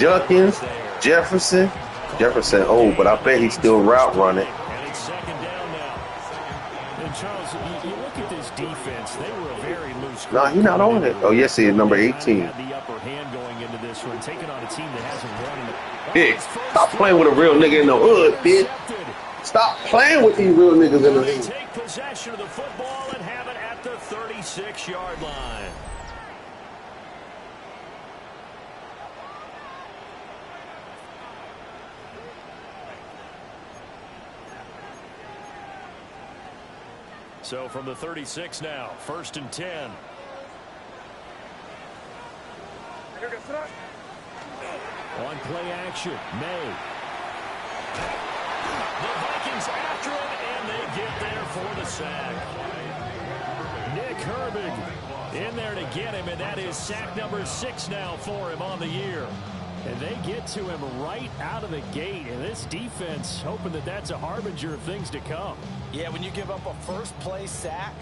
Junkins, Jefferson. Jefferson, oh, but I bet he's still route running. And it's second down now. And Charles, you look at this defense, they were a very loose group. No, he's not on it. Oh, yes, he is number 18. Had the upper hand going into this one, taking on a team that hasn't won in the Bitch, stop playing with a real nigga in the hood, bitch. Stop playing with these real niggas in the hood. Take possession of the football and have it at the 36-yard line. So from the 36 now, 1st and 10. On play action, May. The Vikings after him, and they get there for the sack. Nick Herbig in there to get him, and that is sack number 6 now for him on the year. And they get to him right out of the gate, and this defense hoping that that's a harbinger of things to come. Yeah, when you give up a first-play sack,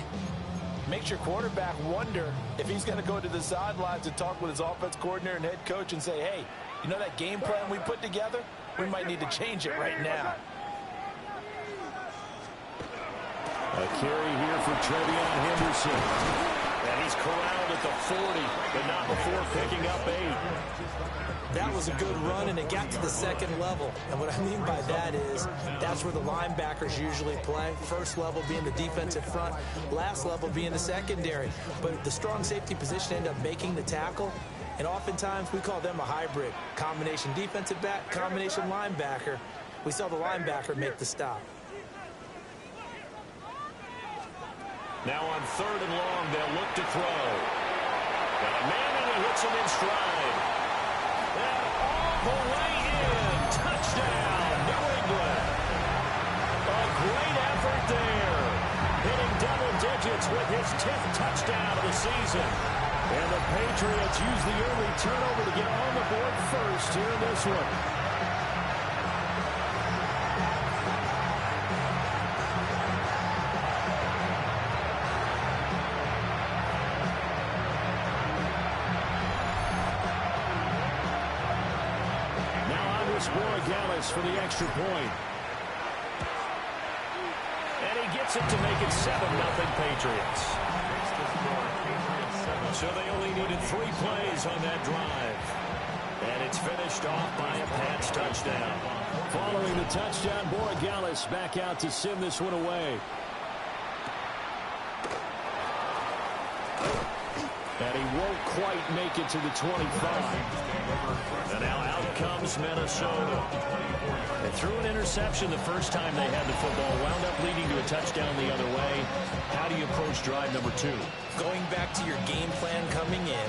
makes your quarterback wonder if he's going to go to the sidelines and talk with his offense coordinator and head coach and say, hey, you know that game plan we put together? We might need to change it right now. A carry here for Trevion Henderson. And he's corralled at the 40, but not before picking up 8. That was a good run, and it got to the second level. And what I mean by that is that's where the linebackers usually play. First level being the defensive front, last level being the secondary. But the strong safety position ended up making the tackle. And oftentimes we call them a hybrid. Combination defensive back, combination linebacker. We saw the linebacker make the stop. Now on 3rd and long, they'll look to throw. Got a man and he hits him in stride. And all the way in. Touchdown, New England. A great effort there. Hitting double digits with his 10th touchdown of the season. And the Patriots use the early turnover to get on the board first here in this one. For the extra point. And he gets it to make it 7-0 Patriots. So they only needed 3 plays on that drive. And it's finished off by a Pats touchdown. Following the touchdown, Borregales back out to send this one away. And he won't quite make it to the 25. And now out comes Minnesota. They threw an interception the first time they had the football, wound up leading to a touchdown the other way. How do you approach drive number 2? Going back to your game plan coming in,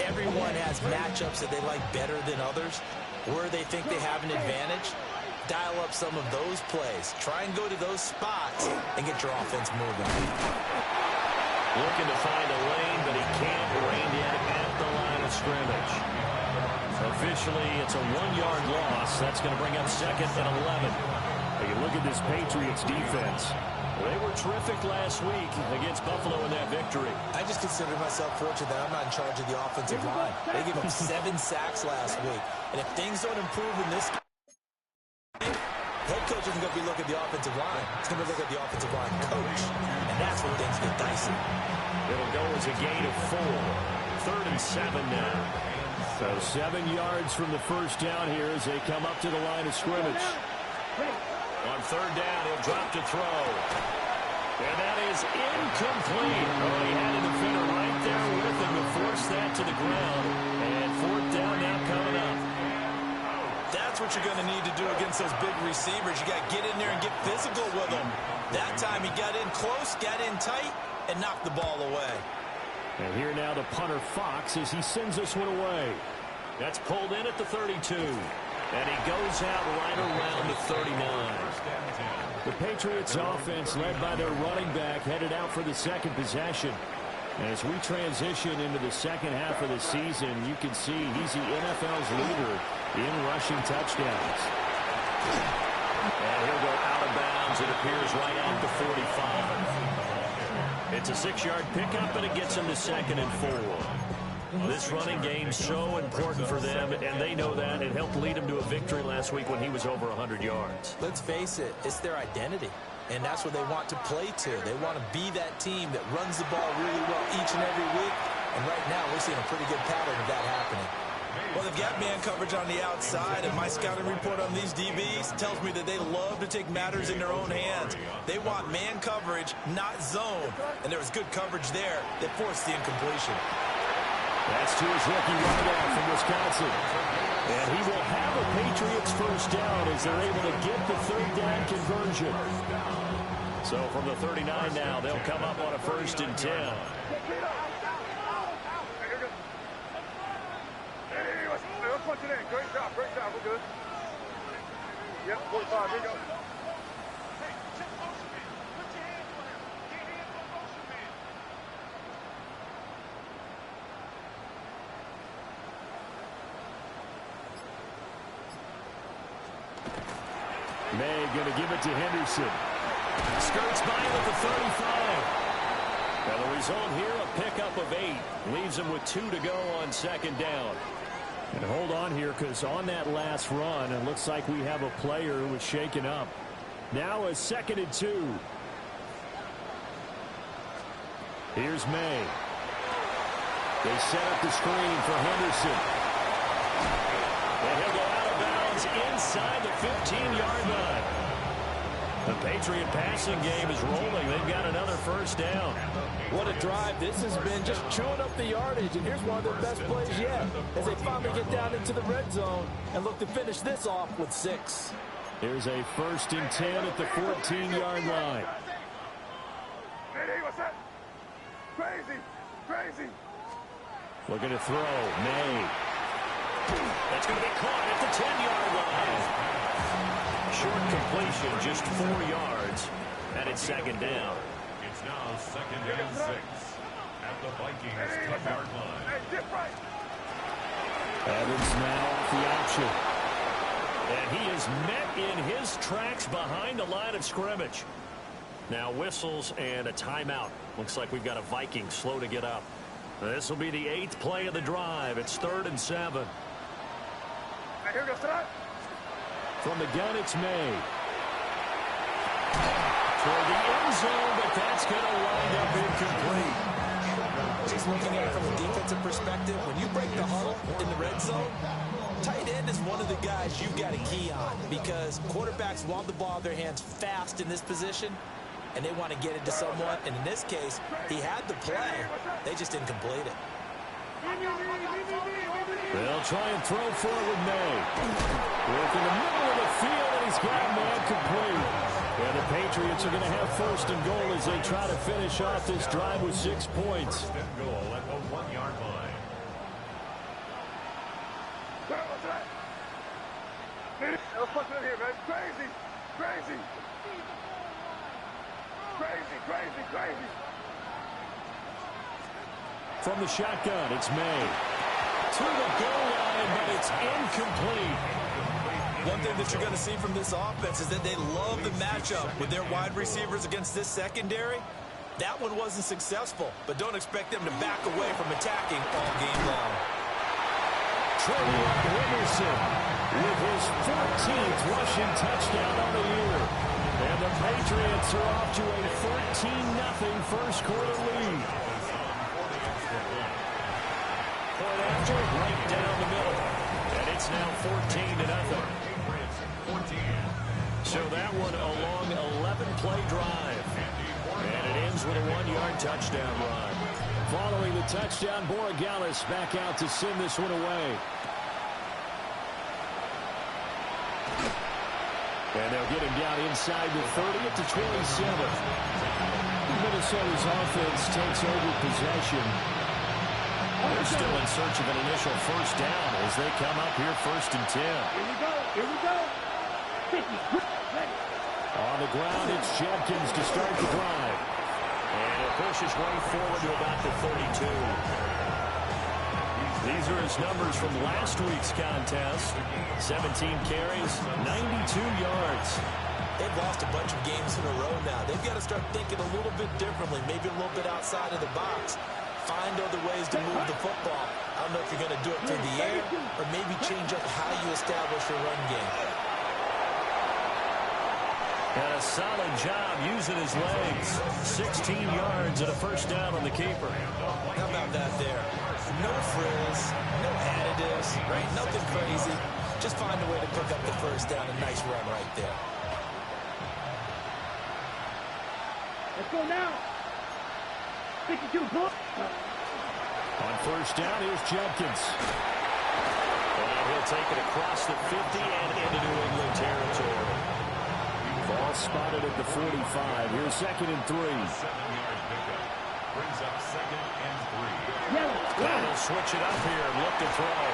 everyone has matchups that they like better than others, where they think they have an advantage. Dial up some of those plays. Try and go to those spots and get your offense moving. Looking to find a lane, but he can't. Reined in at the line of scrimmage. Officially, it's a 1-yard loss. That's going to bring up 2nd and 11. You look at this Patriots defense. They were terrific last week against Buffalo in that victory. I just consider myself fortunate that I'm not in charge of the offensive line. They gave up 7 sacks last week. And if things don't improve in this game, head coach isn't going to be looking at the offensive line. He's going to look at the offensive line coach. And that's when things get dicey. It'll go as a gain of 4. 3rd and 7 now. So 7 yards from the first down here as they come up to the line of scrimmage. On 3rd down, he'll drop to throw. And that is incomplete. Oh, he had a defender right there with him to force that to the ground. And 4th down now coming up. That's what you're going to need to do against those big receivers. You got to get in there and get physical with them. That time he got in close, got in tight, and knocked the ball away. And here now the punter Fox as he sends this one away. That's pulled in at the 32. And he goes out right around the 39. The Patriots offense led by their running back headed out for the 2nd possession. As we transition into the second half of the season, you can see he's the NFL's leader in rushing touchdowns. And he'll go out of bounds, it appears, right at the 45. It's a 6-yard pickup, and it gets him to 2nd and 4. This running game's so important for them, and they know that. It helped lead them to a victory last week when he was over 100 yards. Let's face it, it's their identity, and that's what they want to play to. They want to be that team that runs the ball really well each and every week, and right now we're seeing a pretty good pattern of that happening. Well, they've got man coverage on the outside, and my scouting report on these DBs tells me that they love to take matters in their own hands. They want man coverage, not zone, and there was good coverage there that forced the incompletion. That's to his rookie wideout from Wisconsin. And he will have a Patriots first down as they're able to get the third down conversion. So from the 39 now, they'll come up on a 1st and 10. Let's punch it in. Great job. We're good. Yep, 45. Here you go. Hey, just motion, man. Put your hands on him. Get hands on motion, man. May going to give it to Henderson. Skirts by him at the 35. Now the result here, a pickup of 8. Leaves him with 2 to go on 2nd down. And hold on here, because on that last run, it looks like we have a player who was shaken up. Now a 2nd and 2. Here's May. They set up the screen for Henderson. And he'll go out of bounds inside the 15-yard line. The Patriot passing game is rolling. They've got another first down. What a drive this has been, just chewing up the yardage, and here's one of their best plays yet as they finally get down into the red zone and look to finish this off with 6. Here's a 1st and 10 at the 14-yard line. Hey, what's that? Crazy. Looking to throw. May. That's going to be caught at the 10-yard line. Short completion, just 4 yards, and it's 2nd down. It's now 2nd and 6 at the Vikings 10-yard line. Evans now off the option. And he is met in his tracks behind the line of scrimmage. Now whistles and a timeout. Looks like we've got a Viking slow to get up. This will be the 8th play of the drive. It's 3rd and 7. Here goes tonight. From the gun, it's May. For the end zone, but that's going to wind up incomplete. Just looking at it from a defensive perspective, when you break the huddle in the red zone, tight end is one of the guys you've got to key on because quarterbacks want the ball in their hands fast in this position, and they want to get it to someone. And in this case, he had the play. They just didn't complete it. They'll try and throw forward May. Work in the middle of the field, and he's got man complete. And the Patriots are going to have 1st and goal as they try to finish off this drive with 6 points. 1st and goal at the 1-yard line. Let's punch it in here, man. Crazy. From the shotgun, it's May. To the goal line, but it's incomplete. One thing that you're going to see from this offense is that they love the matchup with their wide receivers against this secondary. That one wasn't successful, but don't expect them to back away from attacking all game long. Trevion Henderson with his 14th rushing touchdown on the year. And the Patriots are off to a 13-0 first quarter lead. Point after, right down the middle. And it's now 14-0. So that one a long 11-play drive. And it ends with a 1-yard touchdown run. Following the touchdown, Borregales back out to send this one away. And they'll get him down inside the 30 at the 27. Minnesota's offense takes over possession. They're still in search of an initial first down as they come up here 1st and 10. Here we go. On the ground, it's Jenkins to start the drive. And he'll push his way forward to about the 32. These are his numbers from last week's contest. 17 carries, 92 yards. They've lost a bunch of games in a row now. They've got to start thinking a little bit differently, maybe a little bit outside of the box. find other ways to move the football. I don't know if you're going to do it through the air or maybe change up how you establish your run game. And a solid job using his legs. 16 yards and a first down on the keeper. How about that there? No frills, no additives, right? Nothing crazy. Just find a way to pick up the first down. A nice run right there. Let's go now. 52 book. On first down, here's Jenkins. And he'll take it across the 50 and into New England territory. Ball spotted at the 45. Here's 2nd and 3. 7-yard pickup. Brings up 2nd and 3. And he'll switch it up here and look to throw.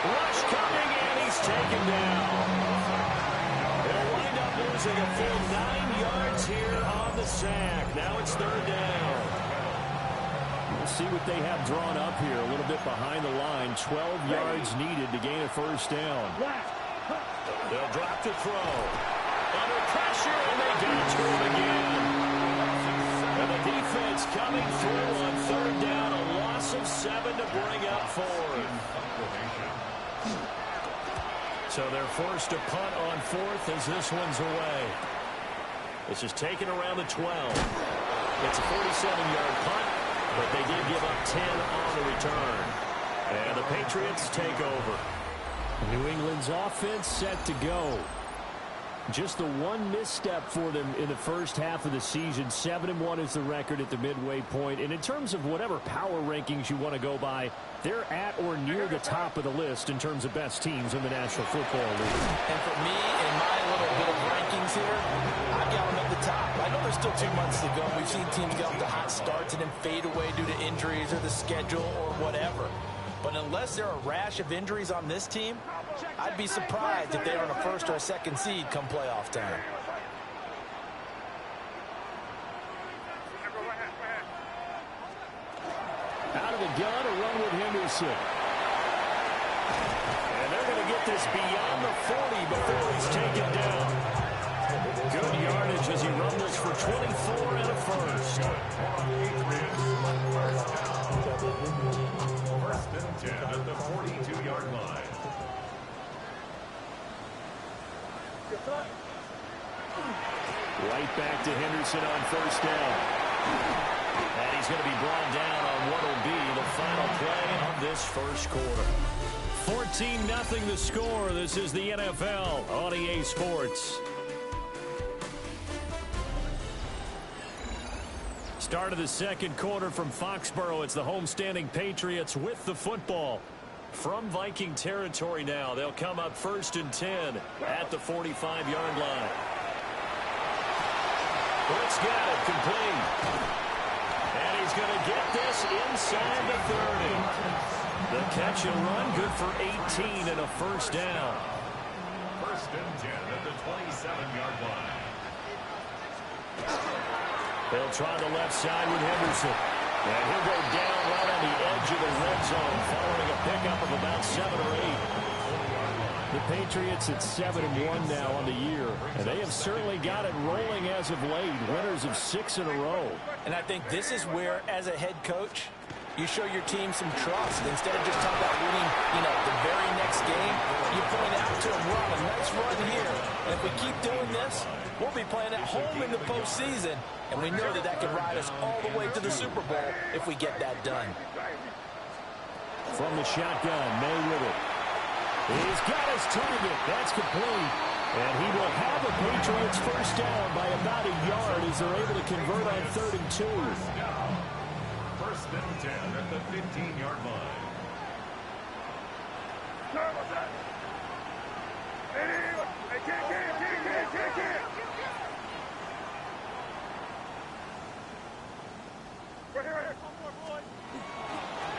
Rush coming, and he's taken down. They'll wind up losing a full 9 yards here on the sack. Now it's 3rd down. We'll see what they have drawn up here. A little bit behind the line. 12 yards needed to gain a first down. They'll drop to throw. Under pressure, and they get it to him again. And the defense coming through on 3rd down. A loss of 7 to bring up 4th. So they're forced to punt on 4th as this one's away. This is taken around the 12. It's a 47-yard punt, but they did give up 10 on the return. And the Patriots take over. New England's offense set to go. Just the one misstep for them in the first half of the season. 7-1 is the record at the midway point. And in terms of whatever power rankings you want to go by, they're at or near the top of the list in terms of best teams in the National Football League. And for me, in my little bit of rankings here, I've got them at the top. I know there's still 2 months to go. We've seen teams get off to hot starts and then fade away due to injuries or the schedule or whatever. But unless there are a rash of injuries on this team, I'd be surprised if they are on a 1st or a 2nd seed come playoff time. Out of the gun, a run with Henderson. And they're going to get this beyond the 40 before he's taken down. Good yardage as he rumbles for 24 and a first. 1st and 10 at the 42-yard line. Right back to Henderson on first down. And he's going to be brought down on what will be the final play of this first quarter. 14-0 the score. This is the NFL on EA Sports. Start of the second quarter from Foxborough. It's the homestanding Patriots with the football. From Viking territory now, they'll come up 1st and 10 at the 45-yard line. Let's get it complete. And he's going to get this inside the 30. The catch and run good for 18 and a first down. 1st and 10 at the 27-yard line. They'll try the left side with Henderson. And he'll go down right on the edge of the red zone following a pickup of about 7 or 8. The Patriots at 7-1 now on the year. And they have certainly got it rolling as of late. Winners of 6 in a row. And I think this is where, as a head coach, you show your team some trust. Instead of just talking about winning, the very next game, you point out to them, we're on a nice run here. And if we keep doing this, we'll be playing at home in the postseason. And we know that could ride us all the way to the Super Bowl if we get that done. From the shotgun, May with it. He's got his target. That's complete. And he will have the Patriots first down by about a yard as they're able to convert on 3rd and 2. 1st and 10 at the 15-yard line.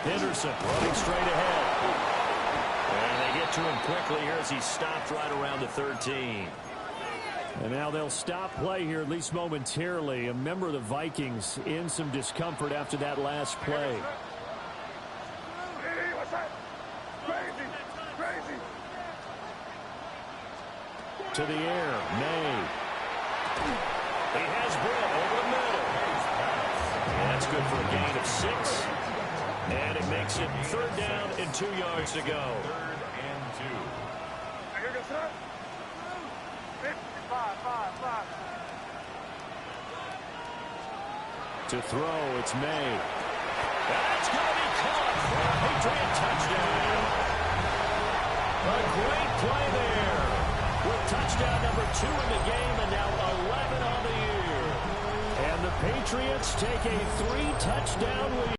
Henderson running straight ahead. And they get to him quickly here as he stopped right around the 13. And now they'll stop play here, at least momentarily. A member of the Vikings in some discomfort after that last play. To the air, May. He has Britt over the middle. And that's good for a gain of 6. And it makes it 3rd down and 2 yards to go. 3rd and 2. Here goes son. 5. To throw, it's May. That's going to be caught for a Patriot touchdown. A great play there. With touchdown number 2 in the game and now 11 on the year. And the Patriots take a 3-touchdown lead.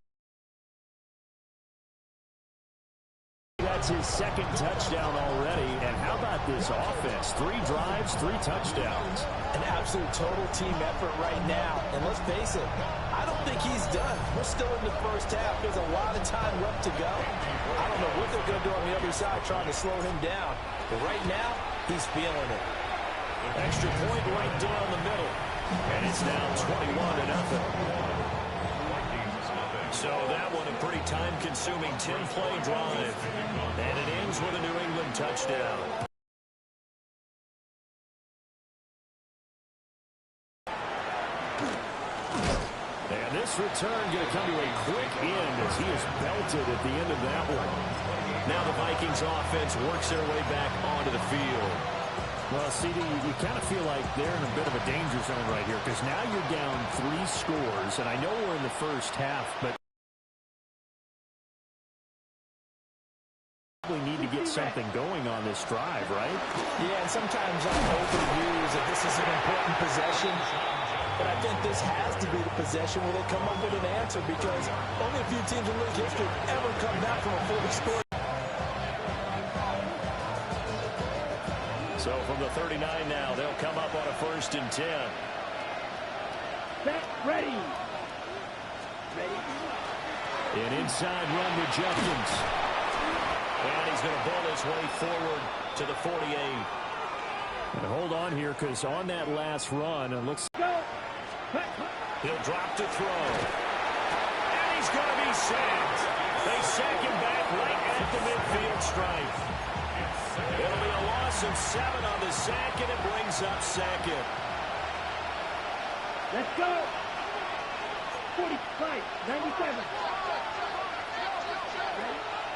That's his 2nd touchdown already. And how about this offense? 3 drives, 3 touchdowns. An absolute total team effort right now. And let's face it, I don't think he's done. We're still in the first half. There's a lot of time left to go. I don't know what they're going to do on the other side trying to slow him down. But right now, he's feeling it. Extra point right down the middle. And it's now 21-0. So that one a pretty time-consuming 10-play drive. And it ends with a New England touchdown. And this return going to come to a quick end as he is belted at the end of that one. Now the Vikings offense works their way back onto the field. Well, CD, you kind of feel like they're in a bit of a danger zone right here because now you're down 3 scores, and I know we're in the first half, but we need to get something going on this drive, right? Yeah, and sometimes I overuse that this is an important possession, but I think this has to be the possession where they come up with an answer because only a few teams in league history ever come back from a 40-score. So from the 39 now, they'll come up on a 1st and 10. Set, ready. An inside run to Jefferson. And he's going to ball his way forward to the 48. And hold on here because on that last run, it looks... He'll drop to throw. And he's going to be sacked. They sack him back right at the midfield stripe. It'll be a loss of 7 on the sack, and it brings up 2nd. Let's go. 45, 97.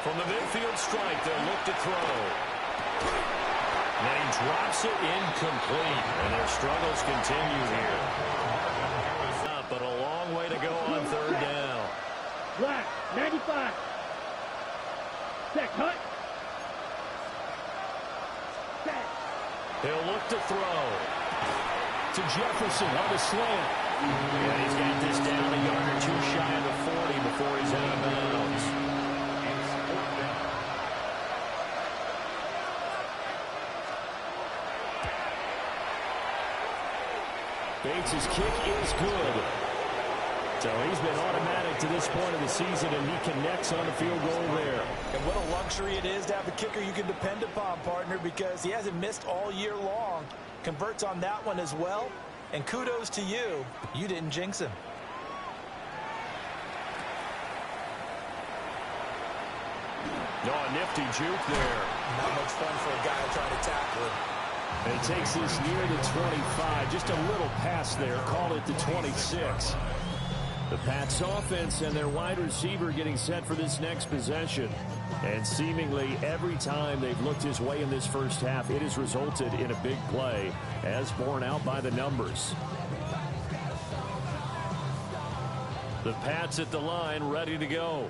From the midfield strike, they'll look to throw. And he drops it incomplete, and their struggles continue here. But a long way to go on 3rd down. Black, 95. Set, cut. He'll look to throw. To Jefferson on the slant. And he's got this down a yard or 2 shy of the 40 before he's out of bounds. Bates' kick is good. So he's been automatic to this point of the season, and he connects on the field goal there. And what a luxury it is to have a kicker you can depend upon, partner, because he hasn't missed all year long. Converts on that one as well. And kudos to you. You didn't jinx him. No, a nifty juke there. Not much fun for a guy trying to tackle him. And he takes this near the 25. Just a little pass there. Call it the 26. The Pats offense and their wide receiver getting set for this next possession. And seemingly every time they've looked his way in this first half, it has resulted in a big play, as borne out by the numbers. The Pats at the line, ready to go.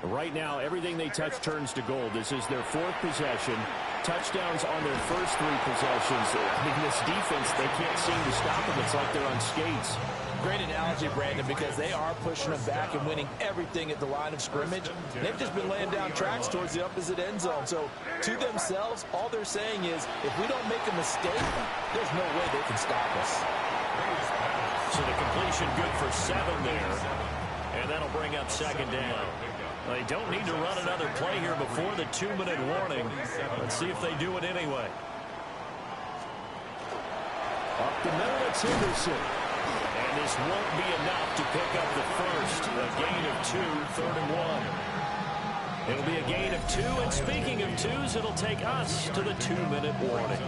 Right now, everything they touch turns to gold. This is their 4th possession. Touchdowns on their first 3 possessions. I mean, this defense, they can't seem to stop them. It's like they're on skates. Great analogy, Brandon, because they are pushing them back and winning everything at the line of scrimmage. They've just been laying down tracks towards the opposite end zone. So, to themselves, all they're saying is, if we don't make a mistake, there's no way they can stop us. So the completion good for 7 there. And that'll bring up 2nd down. They don't need to run another play here before the 2-minute warning. Let's see if they do it anyway. Up the middle, it's Henderson. And this won't be enough to pick up the first. A gain of 2, 3rd and 1. It'll be a gain of 2, and speaking of 2s, it'll take us to the 2-minute warning.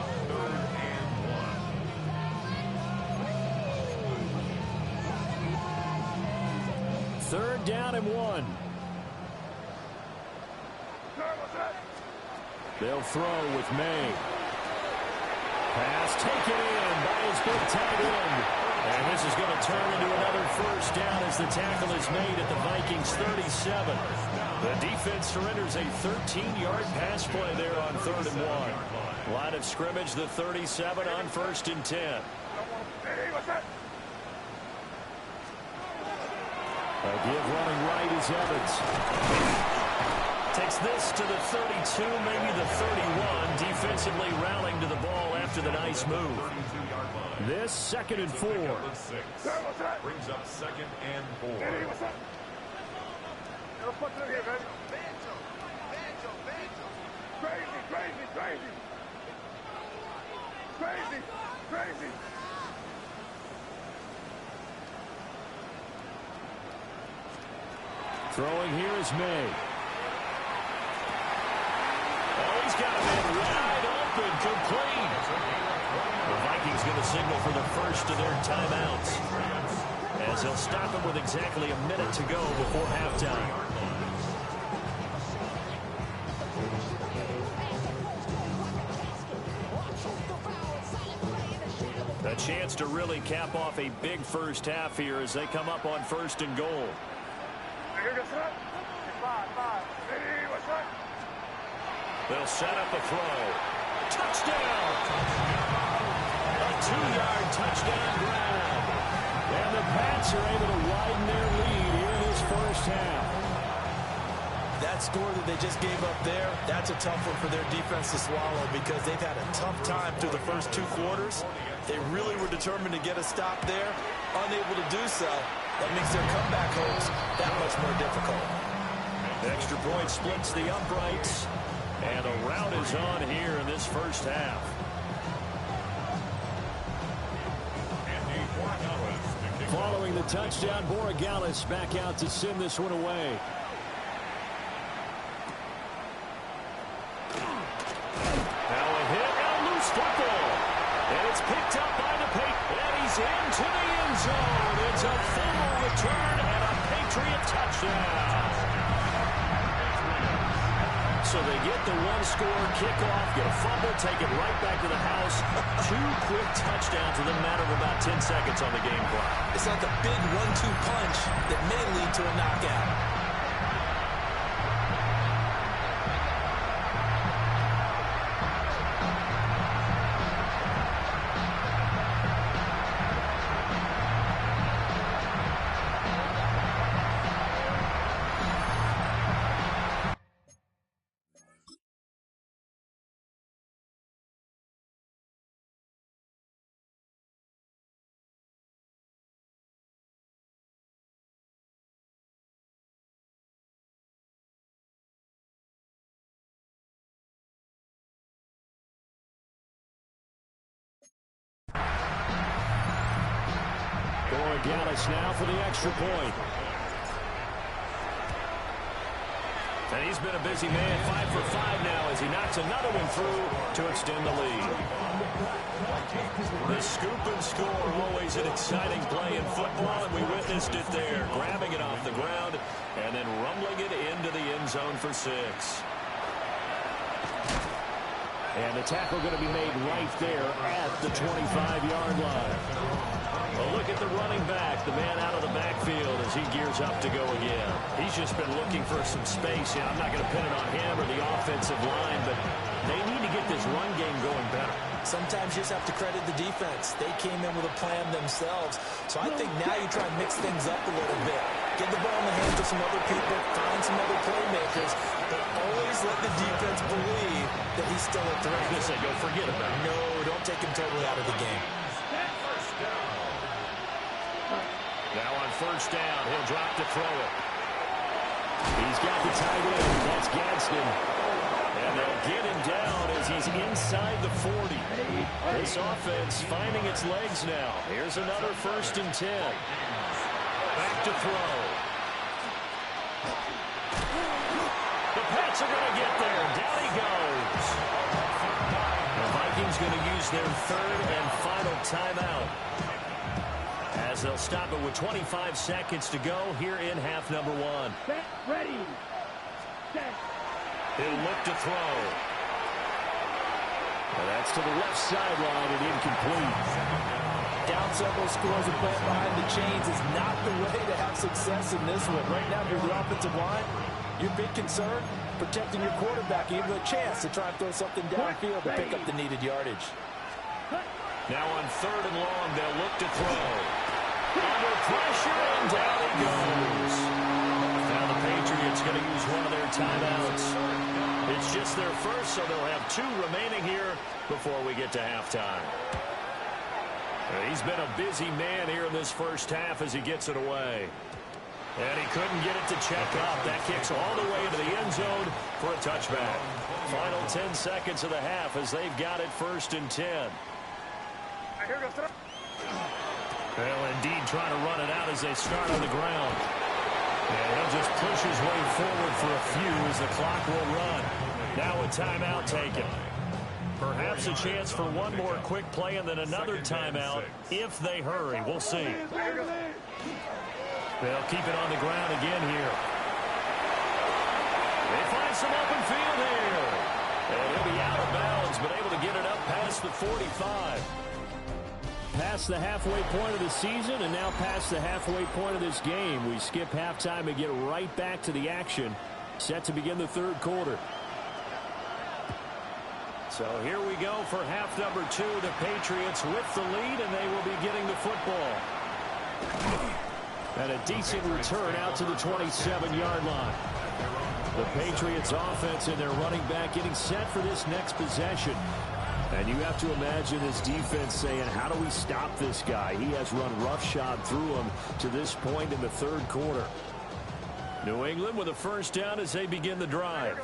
3rd down and 1. They'll throw with May. Pass taken in by his big tight end. And this is going to turn into another first down as the tackle is made at the Vikings 37. The defense surrenders a 13-yard pass play there on 3rd and 1. Line of scrimmage, the 37 on 1st and 10. A give running right is Evans. Takes this to the 32, maybe the 31. Defensively rallying to the ball after the nice move. This 2nd and 4. Brings up 2nd and 4. Crazy. Throwing here is May. Oh, he's got a man wide open, complete. The Vikings going to signal for the first of their timeouts, as they'll stop him with exactly a minute to go before halftime. A chance to really cap off a big first half here as they come up on 1st and goal. They'll set up a throw. Touchdown! A 2-yard touchdown grab. And the Pats are able to widen their lead here in this first half. That score that they just gave up there, that's a tough one for their defense to swallow because they've had a tough time through the first 2 quarters. They really were determined to get a stop there. Unable to do so, that makes their comeback hopes that much more difficult. Extra point splits the uprights. And a rout is on here in this first half. Following the touchdown, Borregales back out to send this one away. Now a hit and a loose football. And it's picked up by the Patriots. And he's into the end zone. It's a fumble return and a Patriot touchdown. So they get the one-score kickoff, get a fumble, take it right back to the house. 2 quick touchdowns within a matter of about 10 seconds on the game clock. It's like a big 1-2 punch that may lead to a knockout. Borregales now for the extra point. And he's been a busy man, 5 for 5 now as he knocks another one through to extend the lead. The scoop and score, always an exciting play in football, and we witnessed it there, grabbing it off the ground and then rumbling it into the end zone for 6. And the tackle going to be made right there at the 25-yard line. A look at the running back, the man out of the backfield as he gears up to go again. He's just been looking for some space. Yeah, I'm not going to pin it on him or the offensive line, but they need to get this run game going better. Sometimes you just have to credit the defense. They came in with a plan themselves. So I think now you try and mix things up a little bit. Get the ball in the hands of some other people, find some other playmakers, but always let the defense believe that he's still a threat. I was going to say, don't forget about it. No, don't take him totally out of the game. Now on first down, he'll drop to throw it. He's got the tight end. That's Gadsden. And they'll get him down as he's inside the 40. This offense finding its legs now. Here's another 1st and 10. Back to throw. The Pats are going to get there. Down he goes. The Vikings going to use their 3rd and final timeout, as they'll stop it with 25 seconds to go here in half number 1. Ready. Set. He'll look to throw. And that's to the left sideline and incomplete. Down several scores and playing behind the chains is not the way to have success in this one. Right now, you're the offensive line. Your big concern, protecting your quarterback, even a chance to try and throw something downfield to pick up the needed yardage. Now on 3rd and long, they'll look to throw. Under pressure, and down he goes. Now the Patriots going to use one of their timeouts. It's just their first, so they'll have 2 remaining here before we get to halftime. He's been a busy man here in this first half as he gets it away. And he couldn't get it to check up. That kicks all the way into the end zone for a touchback. Final 10 seconds of the half as they've got it 1st and 10. Well, indeed, trying to run it out as they start on the ground. And he'll just push his way forward for a few as the clock will run. Now a timeout taken. Perhaps a chance for one more quick play and then another timeout if they hurry. We'll see. They'll keep it on the ground again here. They find some open field here. And he'll be out of bounds, but able to get it up past the 45. Past the halfway point of the season and now past the halfway point of this game. We skip halftime and get right back to the action. Set to begin the 3rd quarter. So here we go for half number 2. The Patriots with the lead, and they will be getting the football. And a decent return out to the 27-yard line. The Patriots offense and their running back getting set for this next possession. And you have to imagine this defense saying, how do we stop this guy? He has run roughshod through him to this point in the 3rd quarter. New England with a first down as they begin the drive.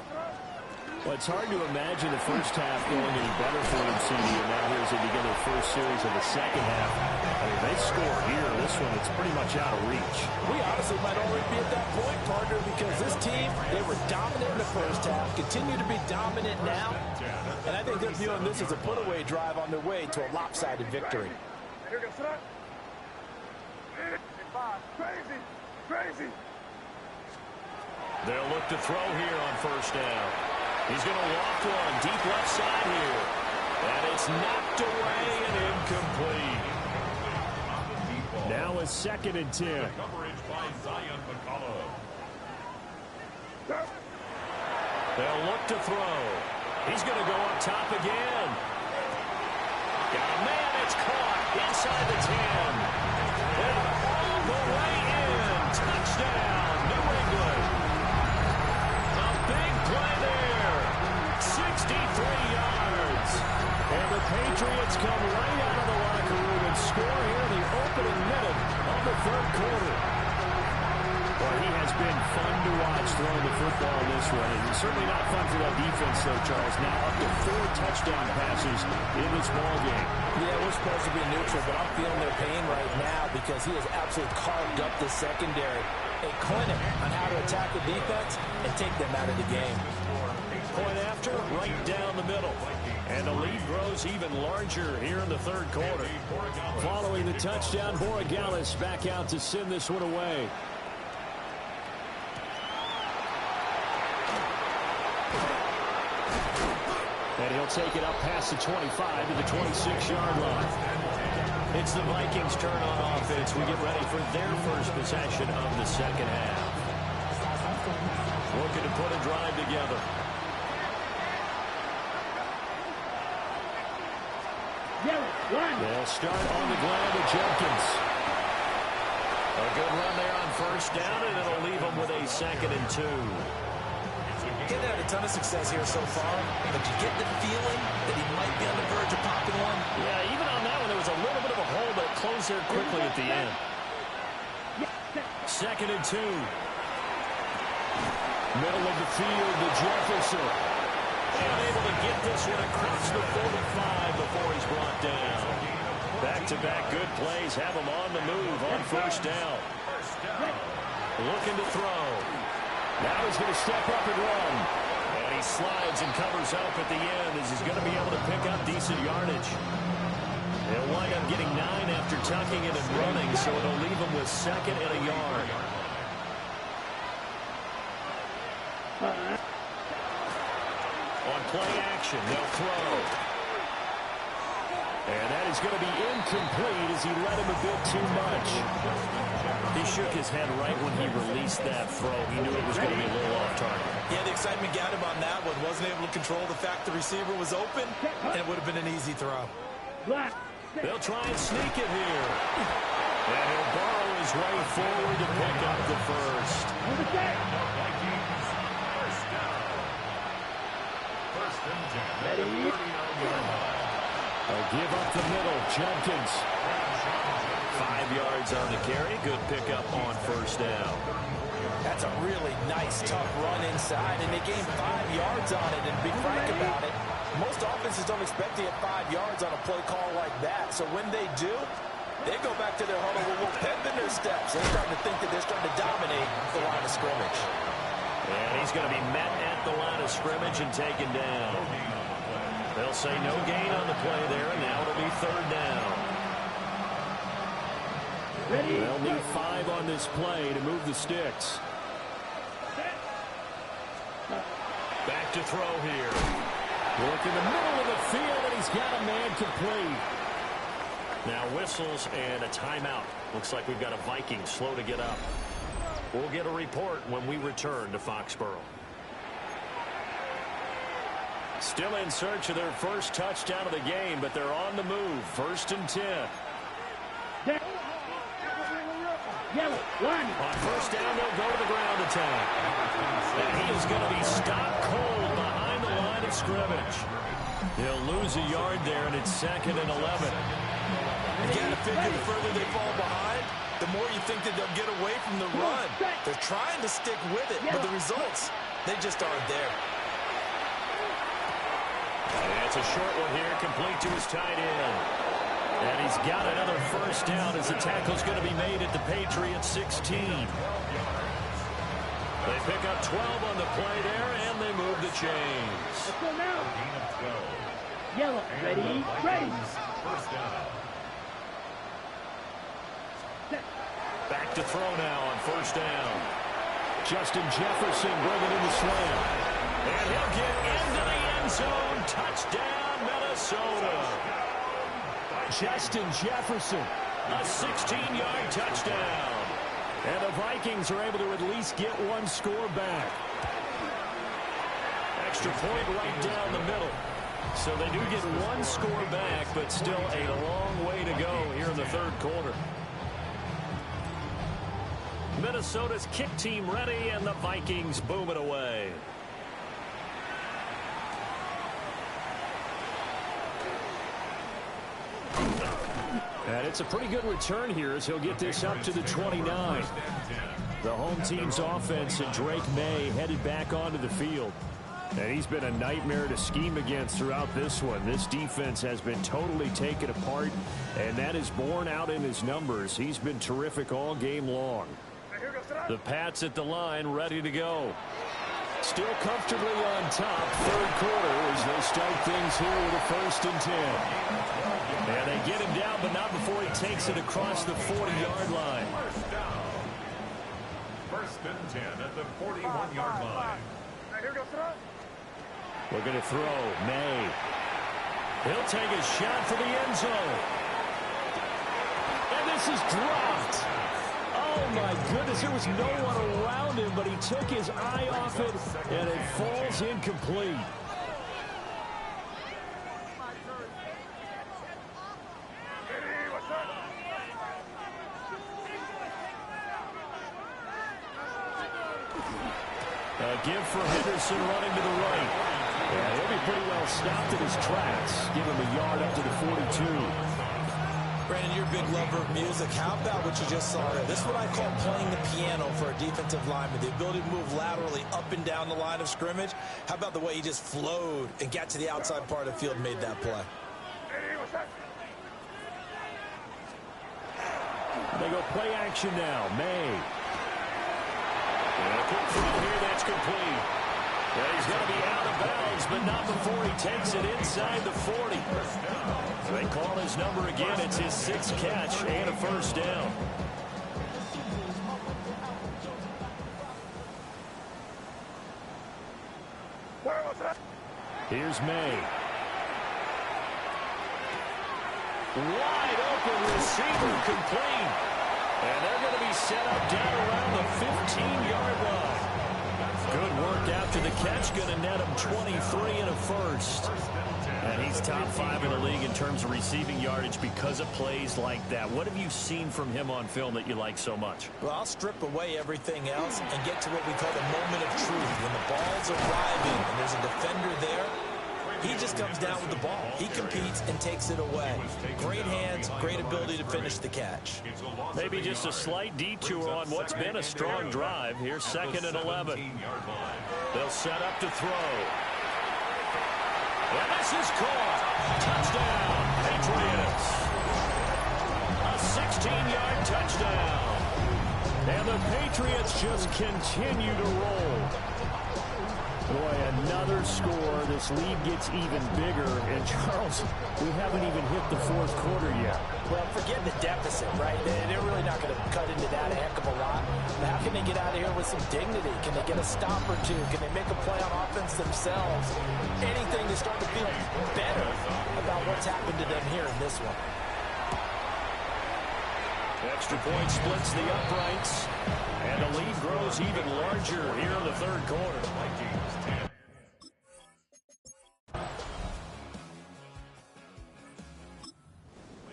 Well, it's hard to imagine the first half going any better for them, CD, and now here as they begin their first series of the second half. I mean, they score here. This one, it's pretty much out of reach. We honestly might already be at that point, partner, because this team, they were dominant in the first half, continue to be dominant now, and I think they're viewing this as a put-away drive on their way to a lopsided victory. Crazy. They'll look to throw here on first down. He's going to walk one deep left side here. And it's knocked away and incomplete. Now a 2nd and 10. Coverage by Zion McCullough. They'll look to throw. He's going to go up top again. Got a man. It's caught inside the 10. And all the way in. Touchdown, New England. A big play there. 63 yards. And the Patriots come right out of the locker room and score here in the opening minute of the 3rd quarter. Well, he has been fun to watch throwing the football in this one. And certainly not fun for that defense, though, Charles. Now up to 4 touchdown passes in this ballgame. Yeah, we're supposed to be neutral, but I'm feeling their pain right now because he has absolutely carved up the secondary. A clinic on how to attack the defense and take them out of the game. Point after, right down the middle. And the lead grows even larger here in the 3rd quarter. Following the touchdown, Borregales back out to send this one away. And he'll take it up past the 25 to the 26-yard line. It's the Vikings' turn on offense. We get ready for their first possession of the second half. Looking to put a drive together. They'll start on the ground with Jenkins. A good run there on first down, and it'll leave them with a 2nd and 2. Getting had a ton of success here so far, but you get the feeling that he might be on the verge of popping one. Yeah, even on that one, there was a little bit of a hole, but it closed there quickly at the end. 2nd and 2. Middle of the field to Jefferson. And able to get this one across the 45 before he's brought down. Back-to-back good plays have him on the move on first down. Looking to throw. Now he's going to step up and run. And he slides and covers up at the end as he's going to be able to pick up decent yardage. He'll wind up getting 9 after tucking it and running, so it'll leave him with 2nd and a yard. On play action, they'll throw. is going to be incomplete as he let him a bit too much. He shook his head right when he released that throw. He knew it was going to be a little off target. Yeah, the excitement got him on that one. Wasn't able to control the fact the receiver was open, and it would have been an easy throw. They'll try and sneak it here. And he'll borrow his way forward to pick up the first. They'll give up the middle. Jenkins. 5 yards on the carry. Good pickup on first down. That's a really nice, tough run inside, and they gained 5 yards on it. And to be frank about it, most offenses don't expect to get 5 yards on a play call like that. So when they do, they go back to their huddle with a little pep in their steps. They're starting to think that they're starting to dominate the line of scrimmage. And he's going to be met at the line of scrimmage and taken down. They'll say no gain on the play there, and now it'll be third down. They'll need 5 on this play to move the sticks. Back to throw here. Look in the middle of the field, and he's got a man complete. Now whistles and a timeout. Looks like we've got a Viking slow to get up. We'll get a report when we return to Foxborough. Still in search of their first touchdown of the game, but they're on the move. 1st and 10. On first down, they'll go to the ground attack. And he is going to be stopped cold behind the line of scrimmage. He'll lose a yard there, and it's 2nd and 11. You got to figure the further they fall behind, the more you think that they'll get away from the run. They're trying to stick with it, but the results, they just aren't there. And it's a short one here, complete to his tight end. And he's got another first down as the tackle's going to be made at the Patriots 16. They pick up 12 on the play there, and they move the chains. Let's go now. Yellow, ready, ready. First down. Back to throw now on first down. Justin Jefferson bringing in the slam. And he'll get into the end zone. Touchdown, Minnesota. Justin Jefferson, a 16-yard touchdown. And the Vikings are able to at least get one score back. Extra point right down the middle. So they do get one score back, but still a long way to go here in the third quarter. Minnesota's kick team ready, and the Vikings boom it away. And it's a pretty good return here as he'll get this up to the 29. The home team's offense and Drake May headed back onto the field. And he's been a nightmare to scheme against throughout this one. This defense has been totally taken apart, and that is borne out in his numbers. He's been terrific all game long. The Pats at the line, ready to go. Still comfortably on top, third quarter, as they start things here with a 1st and 10. And they get him down, but not before he takes it across the 40-yard line. First and 10 at the 41-yard line. We're going to throw. May. He'll take a shot for the end zone. And this is dropped. Oh, my goodness. There was no one around him, but he took his eye off it, and it falls incomplete. Give for Henderson running to the right. Yeah, he'll be pretty well stopped in his tracks. Give him a yard up to the 42. Brandon, you're a big lover of music. How about what you just saw there? This is what I call playing the piano for a defensive lineman. The ability to move laterally up and down the line of scrimmage. How about the way he just flowed and got to the outside part of the field and made that play? They go play action now. May. A quick throw here, that's complete. Yeah, he's going to be out of bounds, but not before he takes it inside the 40. They call his number again. It's his 6th catch and a first down. Here's May. Wide open receiver complete. And they're going to be set up down around the 15-yard line. Good work after the catch. Going to net him 23 and a first. And he's top 5 in the league in terms of receiving yardage because of plays like that. What have you seen from him on film that you like so much? Well, I'll strip away everything else and get to what we call the moment of truth. When the ball's arriving and there's a defender there, he just comes down with the ball. He competes and takes it away. Great hands, great ability to finish the catch. Maybe just a slight detour on what's been a strong drive. Here's 2nd and 11. They'll set up to throw. And this is caught. Touchdown, Patriots. A 16-yard touchdown. And the Patriots just continue to roll. Boy, another score. This lead gets even bigger. And, Charles, we haven't even hit the 4th quarter yet. Well, forget the deficit, right? They're really not going to cut into that a heck of a lot. But how can they get out of here with some dignity? Can they get a stop or two? Can they make a play on offense themselves? Anything to start to feel better about what's happened to them here in this one. Extra point splits the uprights. And the lead grows even larger here in the 3rd quarter.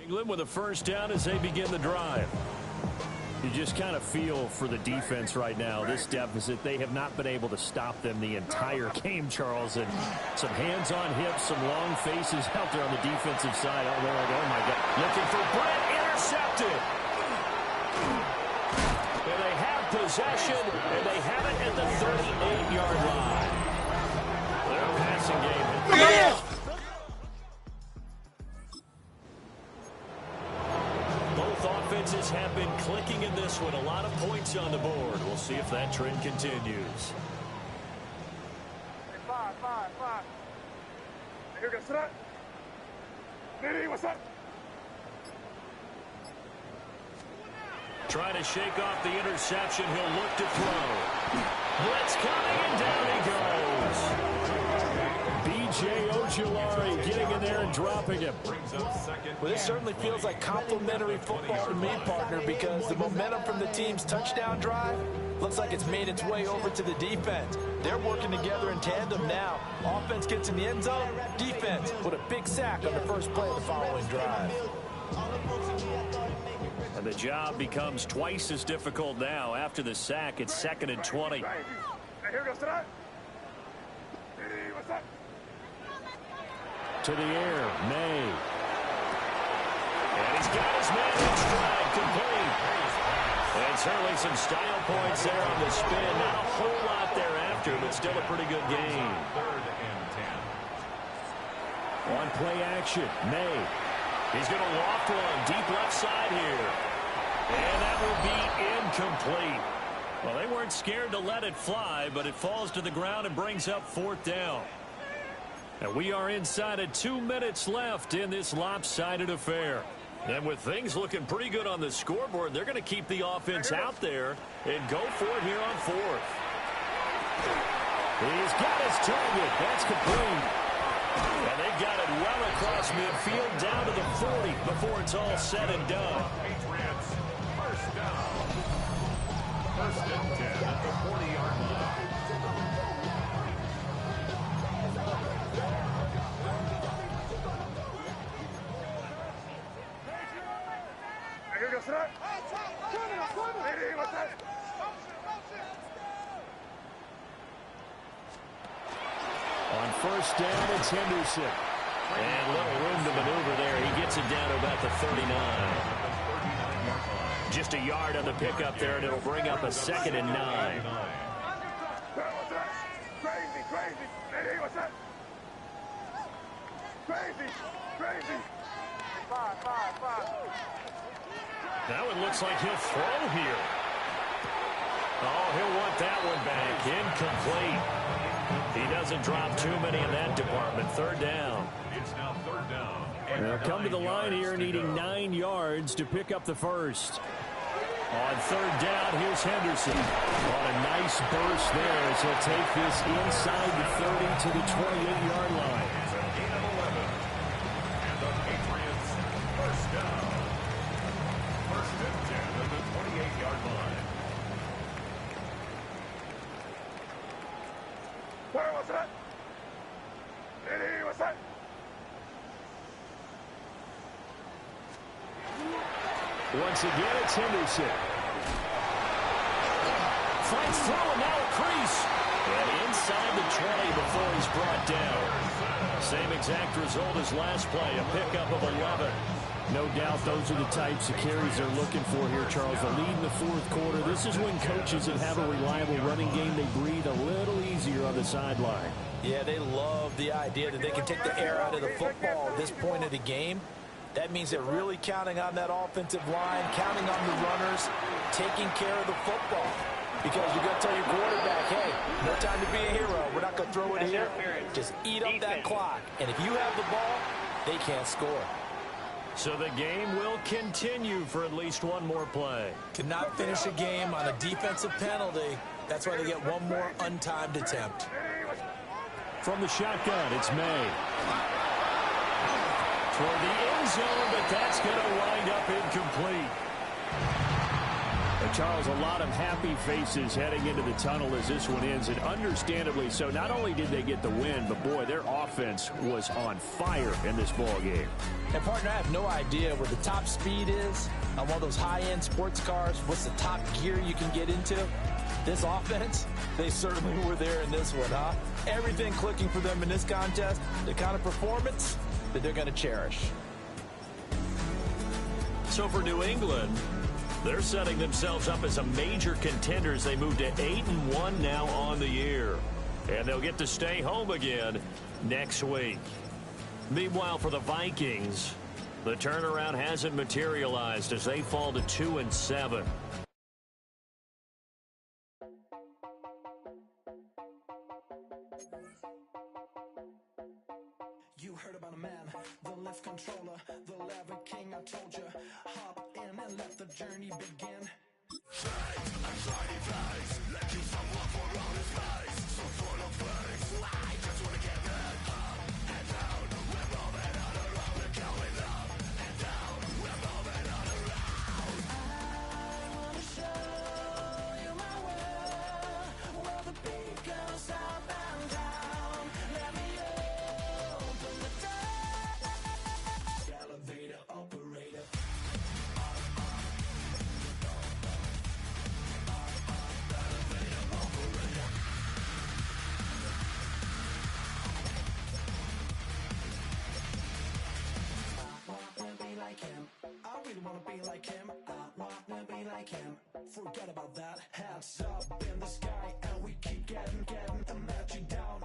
England with a first down as they begin the drive. You just kind of feel for the defense right now, this deficit. They have not been able to stop them the entire game, Charles. And some hands on hips, some long faces out there on the defensive side. Oh, they're like, oh my God. Looking for Brett, intercepted. And they have possession, and they have it at the 38-yard line. Their passing game. Both offenses have been clicking in this one. A lot of points on the board. We'll see if that trend continues. Five. Here goes that. Nitty, what's up? Trying to shake off the interception. He'll look to throw. Blitz coming, and down he goes. B.J. Ojulari getting in there and dropping him. Well, this certainly feels like complimentary football to me, partner, because the momentum from the team's touchdown drive looks like it's made its way over to the defense. They're working together in tandem now. Offense gets in the end zone. Defense with a big sack on the first play of the following drive. And the job becomes twice as difficult now. After the sack, it's 2nd and 20. Here goes that. Nitty, what's up? To the air, May. And he's got his man in stride, complete. And certainly some style points there on the spin. Not a whole lot thereafter, but still a pretty good game. 3rd and 10. On play action, May. He's going to loft one deep left side here. And that will be incomplete. Well, they weren't scared to let it fly, but it falls to the ground and brings up 4th down. And we are inside of 2 minutes left in this lopsided affair. And with things looking pretty good on the scoreboard, they're going to keep the offense out there and go for it here on 4th. He's got his target. That's complete. And they've got it well across midfield down to the 40 before it's all said and done. Patriots, first down. 1st and 10 at the 40-yard line. Here goes that. Nitty, what's that? On first down, it's Henderson. And little room to maneuver there. He gets it down to about the 39. Just a yard on the pickup there, and it'll bring up a 2nd and 9. What's that? Crazy. Nitty, what's that? Crazy. Five. That one looks like he'll throw here. Oh, he'll want that one back. Incomplete. He doesn't drop too many in that department. 3rd down. It's now 3rd down. They'll come to the line here needing 9 yards to pick up the first. On 3rd down, here's Henderson. On a nice burst there as he'll take this inside the 30 to the 28-yard line. It's a gain of 11. And the Patriots first Once again, it's Henderson. Fights through and now a crease. And inside the 20 before he's brought down. Same exact result as last play, a pickup of 11. No doubt those are the types of carries they're looking for here, Charles. The lead in the fourth quarter. This is when coaches that have a reliable running game, they breathe a little easier on the sideline. Yeah, they love the idea that they can take the air out of the football at this point of the game. That means they're really counting on that offensive line, counting on the runners, taking care of the football. Because you're going to tell your quarterback, hey, no time to be a hero. We're not going to throw it here. Just eat up that clock. And if you have the ball, they can't score. So the game will continue for at least one more play. Cannot finish a game on a defensive penalty. That's why they get one more untimed attempt. From the shotgun, it's May. Toward the end zone, but that's going to wind up incomplete. Charles, a lot of happy faces heading into the tunnel as this one ends, and understandably so. Not only did they get the win, but, boy, their offense was on fire in this ball game. And, partner, I have no idea what the top speed is on one of those high-end sports cars. What's the top gear you can get into? This offense, they certainly were there in this one, huh? Everything clicking for them in this contest, the kind of performance that they're going to cherish. So for New England, they're setting themselves up as a major contender as they move to 8-1 now on the year. And they'll get to stay home again next week. Meanwhile, for the Vikings, the turnaround hasn't materialized as they fall to 2-7. You heard about a man, the lift controller, the lever king, I told you. Hop in and let the journey begin. I really wanna be like him. I wanna be like him. Forget about that. Hands up in the sky, and we keep getting the magic down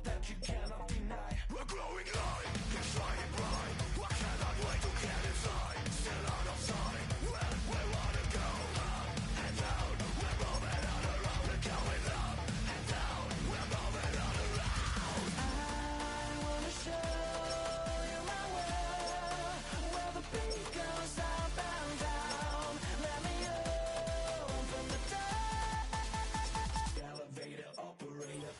that you cannot deny. We're glowing light, keep shining bright. I cannot wait to get inside. Still out of sight. Where we wanna go? Up and down. We're moving on around and going up and down. We're moving on around. I wanna show you my world, where the beat goes up and down. Let me open the door. Elevator operator.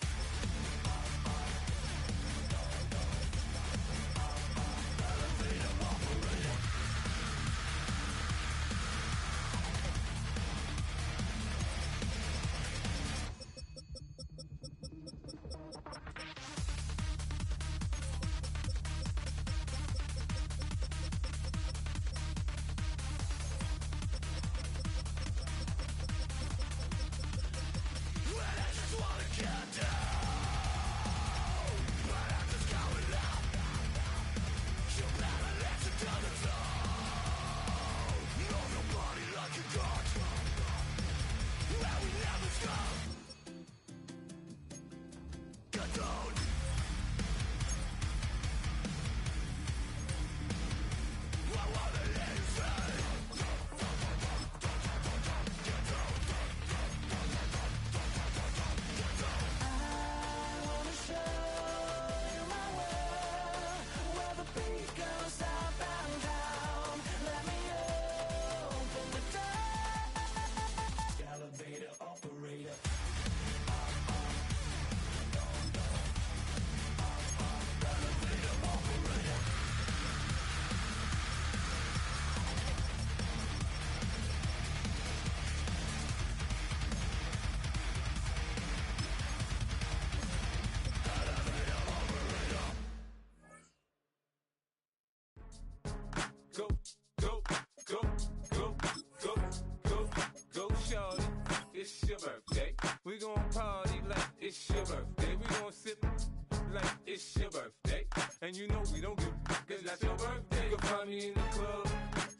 cause that's your birthday. You can find me in the club,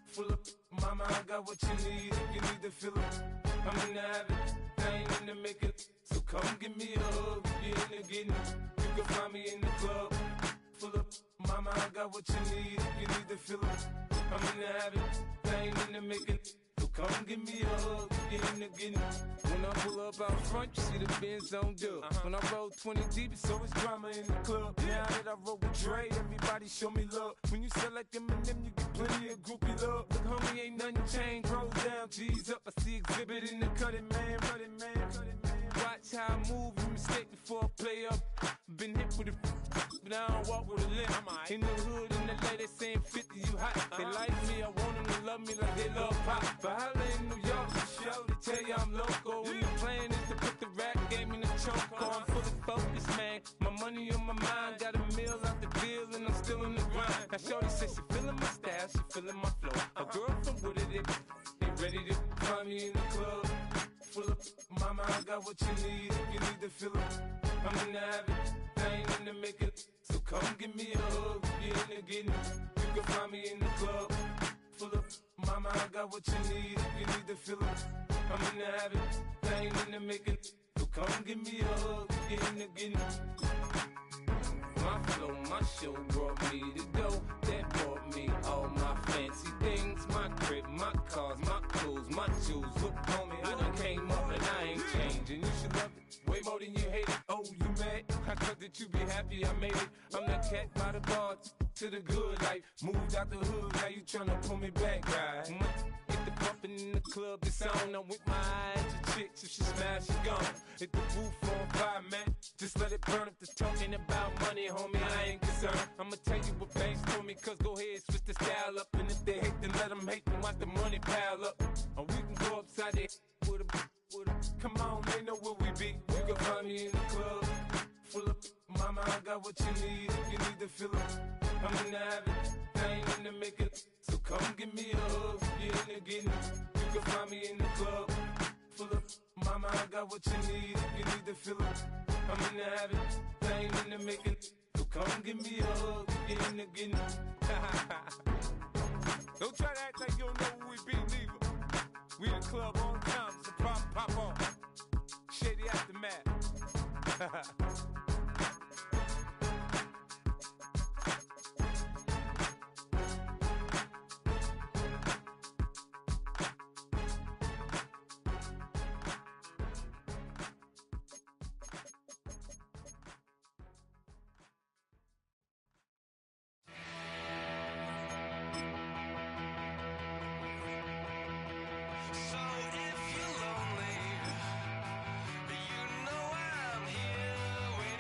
full of mama, I got what you need. If you need to fill up, I'm in the habit, I ain't in the making. So come give me a hug, if you're in the getting. You can find me in the club, full of mama, I got what you need. If you need to fill up, I'm in the habit, I ain't in the making. So come give me a hug, if you're in the getting. When I pull up out front, you see the Benz on dub. When I roll 20 deep, it's always drama in the club. Now that I roll with Dre, everybody show me love. When you select them and them, you get plenty of groupie love. Look, homie, ain't nothing changed. Roll down, G's up. I see exhibit in the cutting, man. Running, man. Watch how I move, you mistake before I play up. Been hit with it, but I don't walk with a limp. In the hood, in the lady saying 50, you hot. They like me, I want them to love me like they love pop. But holla in New York, show they tell you I'm local. And the plan is to put the rap game in the choke. I'm fully focused, man. My money on my mind, got a meal out the deal, and I'm still in the grind. Now shorty says she feeling my style, she feeling my flow. A girl from Wooded, they ready to find me in the club. Full of mama, I got what you need. If you need to fill up, I'm in the habit, I ain't in the making. So come give me a hug, if you're in the getting. You can find me in the club, full of mama, I got what you need. If you need to fill up, I'm in the habit, I ain't in the making. So come give me a hug, if you're in the getting. My flow, my show brought me to go. That brought me all my fancy things. My crib, my cars, my clothes, my shoes. Look, homie, I done came up and I ain't changing. You should love it way more than you hate it. Oh, you mad? I thought that you be happy I made it. I'm that cat by the bar to the good life. Moved out the hood, now you tryna pull me back, right? Get the bumpin' in the club, the sound. I'm with my eyes to chicks. If she smash, she gone. Hit the roof on fire, man. Just let it burn. If they're talking about money, homie, I ain't concerned. I'ma tell you what banks told me, cause go ahead, switch the style up. And if they hate, then let them hate, then watch the money pile up. Or we can go upside there with a, come on, they know where we be. You can find me in the club, full of mama, I got what you need. If you need to fill up, I'm in the habit, I ain't in the making. So come give me a hug, if you're in the getting. You can find me in the club, full of mama, I got what you need. If you need to fill up, I'm in the habit, I ain't in the making. So come give me a hug, if you're in the getting. Don't try to act like you don't know who we be, neither. We in the club on time, so pop on. Shady Aftermath. So if you're lonely, you know I'm here.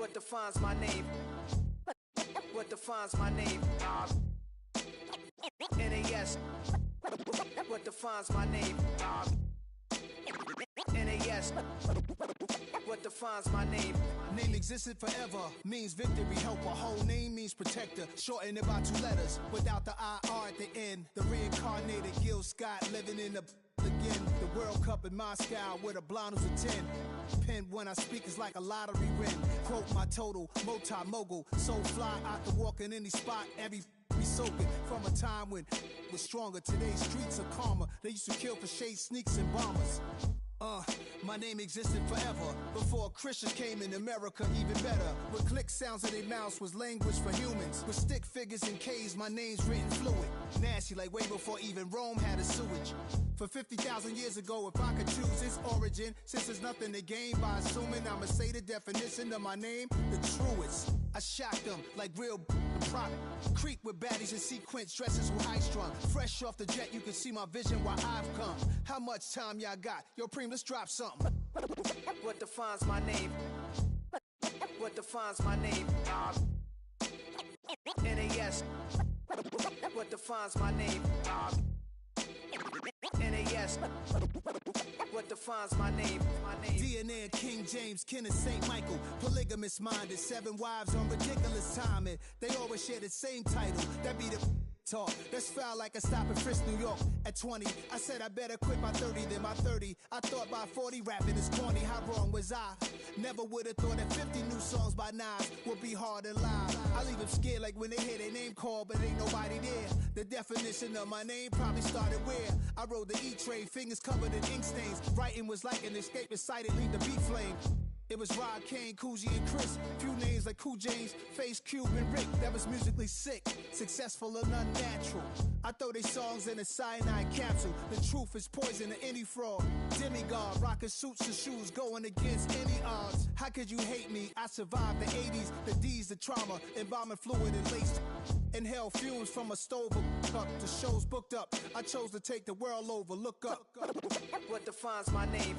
What defines my name? What defines my name? NAS. What defines my name? NAS. What defines my name? Name existed forever, means victory, helper. Whole name means protector, shortened it by 2 letters, without the IR at the end. The reincarnated Gil Scott, living in the again. The World Cup in Moscow, where the blonde was a 10. Pen when I speak is like a lottery win. Quote my total, multi-mogul, so fly I can walk in any spot, every be soaking from a time when was stronger. Today's streets are calmer. They used to kill for shade sneaks and bombers. My name existed forever before Christians came in America, even better. With click sounds in their mouths was language for humans. With stick figures and K's, my name's written fluid. Nasty like way before even Rome had a sewage. For 50,000 years ago, if I could choose its origin, since there's nothing to gain by assuming I'ma say the definition of my name, the truest. I shocked them like real prop. Creep with baddies in sequence, dresses with high strung. Fresh off the jet, you can see my vision where I've come. How much time y'all got? Yo, Preem, let's drop something. What defines my name? What defines my name? NAS. What defines my name? NAS. What defines my name? DNA of King James, kin of St. Michael. Polygamous minded, 7 wives on ridiculous timing. They always share the same title. That be the talk. That's foul like a stop in Frisk, New York. At 20, I said I better quit by 30 than by 30. I thought by 40 rapping is corny. How wrong was I? Never would have thought that 50 new songs by Nas would be hard and live. I leave them scared like when they hear their name called, but ain't nobody there. The definition of my name probably started where I rode the E-train, fingers covered in ink stains. Writing was like an escape excited, leave the beat flame. It was Rod, Kane, Coogee, and Chris. Few names like Cool James, Face, Cube, and Rick. That was musically sick, successful and unnatural. I throw they songs in a cyanide capsule. The truth is poison to any fraud. Demigod, rocking suits and shoes, going against any odds. How could you hate me? I survived the 80s, the D's, the trauma, embalming fluid and lace. Inhale fumes from a stove up. The show's booked up. I chose to take the world over. Look up. What defines my name?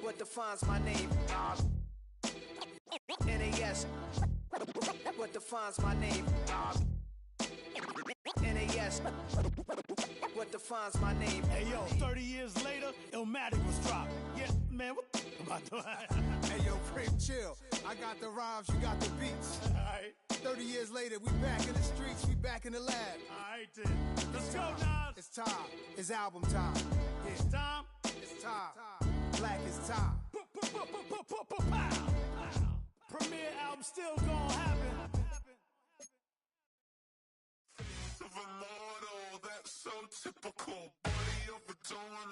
What defines my name? NAS. What defines my name? NAS. What defines my name? Hey yo, 30 years later, Illmatic was dropped. Yeah, man, what the about doing? Hey yo, Preem, chill. I got the rhymes, you got the beats. Alright. 30 years later, we back in the streets, we back in the lab. Alright then. Let's go, Nas. It's time. It's album time. Yeah. It's time. It's time. Black is time. Premiere album still gonna happen. Of a model that's so typical. Body of a dawn.